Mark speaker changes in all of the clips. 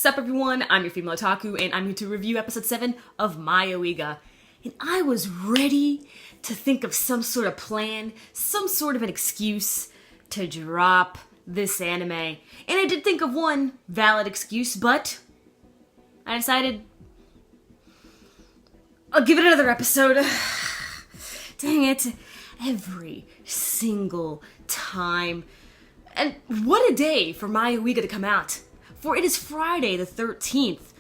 Speaker 1: What's up, everyone? I'm your female otaku, and I'm here to review episode 7 of Mayoiga. And I was ready to think of some sort of plan, some sort of an excuse to drop this anime. And I did think of one valid excuse, but I decided I'll give it another episode. Dang it. Every single time. And what a day for Mayoiga to come out. For it is Friday the 13th.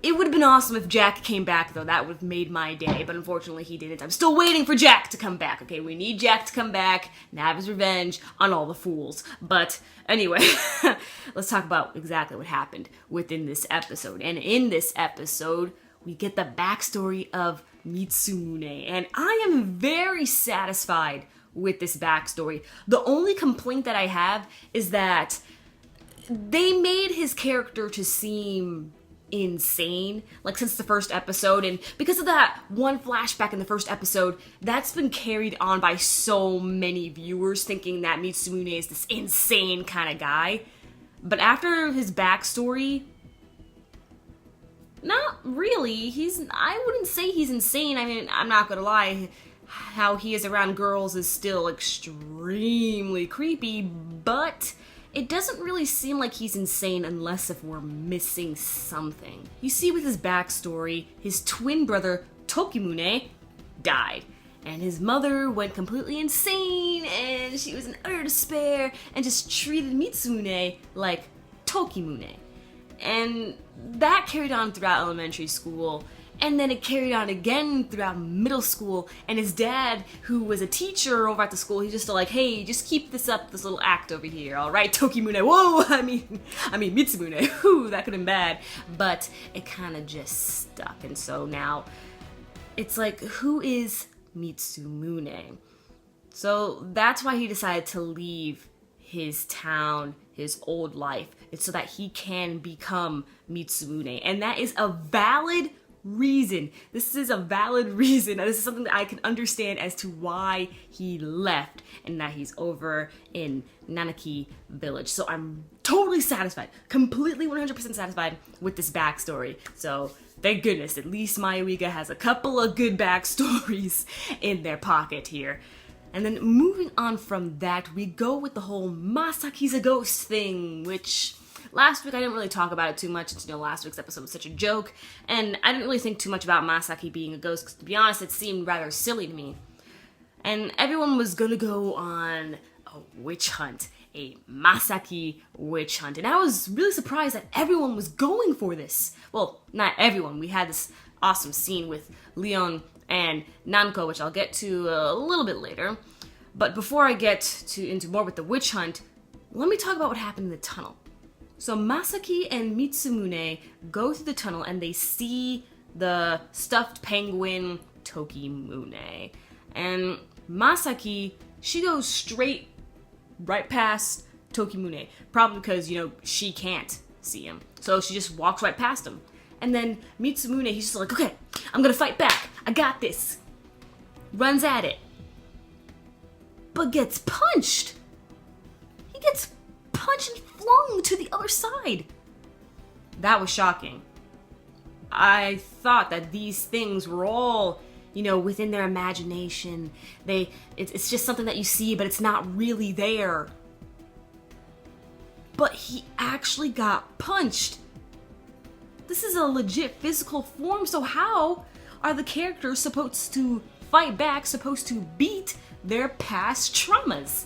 Speaker 1: It would have been awesome if Jack came back, though. That would have made my day, but unfortunately he didn't. I'm still waiting for Jack to come back, okay? We need Jack to come back and have his revenge on all the fools. But anyway, let's talk about exactly what happened within this episode. And in this episode, we get the backstory of Mitsumune. And I am very satisfied with this backstory. The only complaint that I have is that they made his character to seem insane, like since the first episode, and because of that one flashback in the first episode, that's been carried on by so many viewers thinking that Mitsumune is this insane kind of guy. But after his backstory, not really. I wouldn't say he's insane. I mean, I'm not gonna lie, how he is around girls is still extremely creepy, but it doesn't really seem like he's insane unless if we're missing something. You see, with his backstory, his twin brother, Tokimune, died. And his mother went completely insane, and she was in utter despair, and just treated Mitsumune like Tokimune. And that carried on throughout elementary school. And then it carried on again throughout middle school, and his dad, who was a teacher over at the school, he's just like, hey, just keep this up, this little act over here, alright, Tokimune, whoa, I mean Mitsumune, whew, that could have been bad, but it kind of just stuck, and so now, it's like, who is Mitsumune? So that's why he decided to leave his town, his old life, it's so that he can become Mitsumune, and that is a valid reason. This is a valid reason. This is something that I can understand as to why he left and that he's over in Nanaki Village. So I'm totally satisfied, completely 100% satisfied with this backstory. So thank goodness, at least Mayoiga has a couple of good backstories in their pocket here. And then moving on from that, we go with the whole Masaki's a ghost thing, which last week I didn't really talk about it too much since, last week's episode was such a joke, and I didn't really think too much about Masaki being a ghost, because to be honest, it seemed rather silly to me. And everyone was gonna go on a witch hunt, a Masaki witch hunt, and I was really surprised that everyone was going for this. Well, not everyone. We had this awesome scene with Leon and Nanko, which I'll get to a little bit later. But before I get into more with the witch hunt, let me talk about what happened in the tunnel. So Masaki and Mitsumune go through the tunnel and they see the stuffed penguin Tokimune. And Masaki, she goes straight right past Tokimune. Probably because, she can't see him. So she just walks right past him. And then Mitsumune, he's just like, okay, I'm gonna fight back. I got this. Runs at it. But gets punched. He gets punched and flung to the other side. That was shocking. I thought that these things were all, within their imagination. It's just something that you see, but it's not really there. But he actually got punched. This is a legit physical form, so how are the characters supposed to fight back, supposed to beat their past traumas?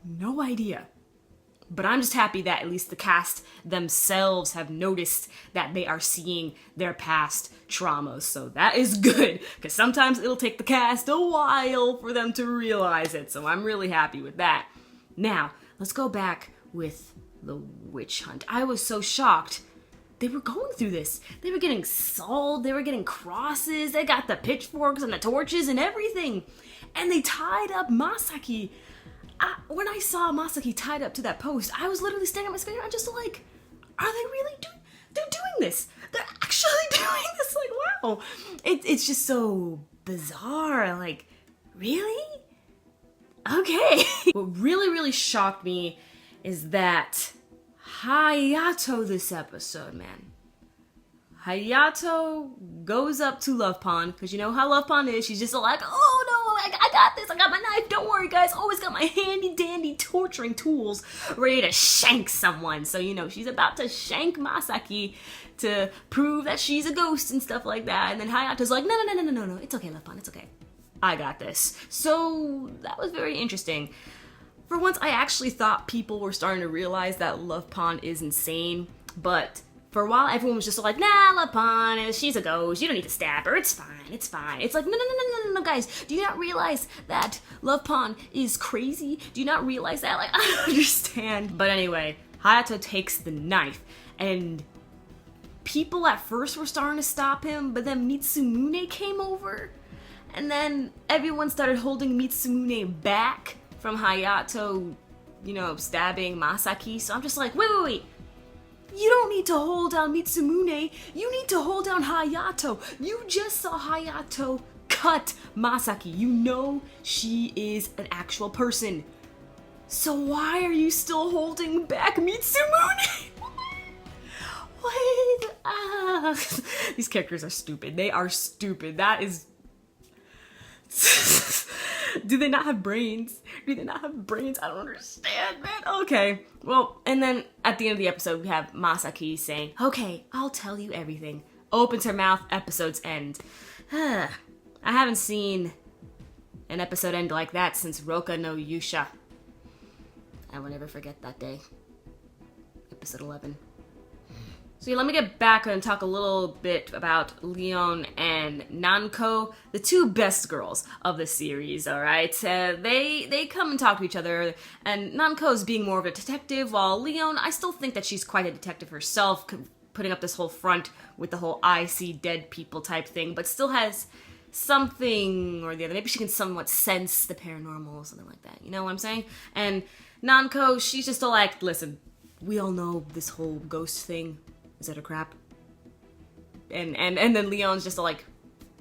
Speaker 1: No idea. But I'm just happy that at least the cast themselves have noticed that they are seeing their past traumas. So that is good, because sometimes it'll take the cast a while for them to realize it. So I'm really happy with that. Now, let's go back with the witch hunt. I was so shocked. They were going through this. They were getting salt, they were getting crosses, they got the pitchforks and the torches and everything. And they tied up Masaki. When I saw Masaki tied up to that post, I was literally standing at my screen. I'm just like, are they really doing? They're doing this. They're actually doing this. Like, wow. It's just so bizarre. Like, really? Okay. What really, really shocked me is that Hayato this episode, man. Hayato goes up to Love Pond, because you know how Love Pond is. She's just like, oh no, I got this, I got my knife, don't worry guys, always got my handy dandy torturing tools ready to shank someone. So, you know, she's about to shank Masaki to prove that she's a ghost and stuff like that. And then Hayato's like, no, it's okay, Love Pond, it's okay. I got this. So, that was very interesting. For once, I actually thought people were starting to realize that Love Pond is insane, but for a while, everyone was just like, nah, Love Pond, she's a ghost, you don't need to stab her, it's fine. It's like, no, guys, do you not realize that Love Pond is crazy? Do you not realize that? Like, I don't understand. But anyway, Hayato takes the knife, and people at first were starting to stop him, but then Mitsumune came over, and then everyone started holding Mitsumune back from Hayato, you know, stabbing Masaki. So I'm just like, wait. You don't need to hold down Mitsumune. You need to hold down Hayato. You just saw Hayato cut Masaki. You know she is an actual person. So why are you still holding back Mitsumune? Wait. These characters are stupid. They are stupid. That is... Do they not have brains? I don't understand, man. Okay. Well, and then at the end of the episode, we have Masaki saying, okay, I'll tell you everything. Opens her mouth, episode's end. I haven't seen an episode end like that since Roka no Yusha. I will never forget that day. Episode 11. So let me get back and talk a little bit about Leon and Nanko, the two best girls of the series, alright? They come and talk to each other, and Nanko's being more of a detective, while Leon, I still think that she's quite a detective herself, putting up this whole front with the whole I see dead people type thing, but still has something or the other. Maybe she can somewhat sense the paranormal or something like that, you know what I'm saying? And Nanko, she's just all like, listen, we all know this whole ghost thing. Is that a crap? And then Leon's just like,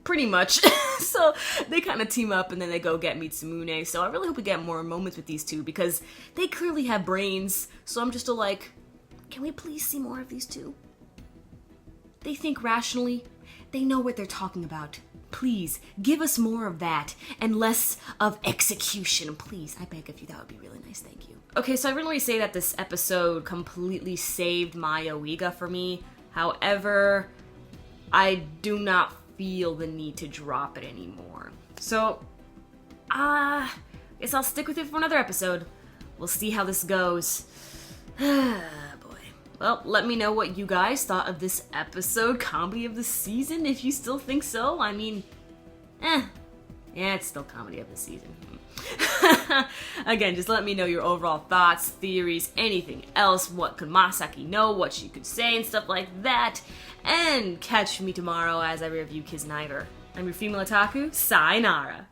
Speaker 1: pretty much. So they kind of team up and then they go get Mitsumune. So I really hope we get more moments with these two because they clearly have brains. So I'm just like, can we please see more of these two? They think rationally. They know what they're talking about. Please, give us more of that and less of execution. Please, I beg of you, that would be really nice, thank you. Okay, so I really say that this episode completely saved Mayoiga for me. However, I do not feel the need to drop it anymore. So, guess I'll stick with it for another episode. We'll see how this goes. Boy. Well, let me know what you guys thought of this episode, comedy of the season, if you still think so. I mean, yeah, it's still comedy of the season. Again, just let me know your overall thoughts, theories, anything else. What could Masaki know, what she could say, and stuff like that. And catch me tomorrow as I review Kiznaiver. I'm your female otaku, sayonara.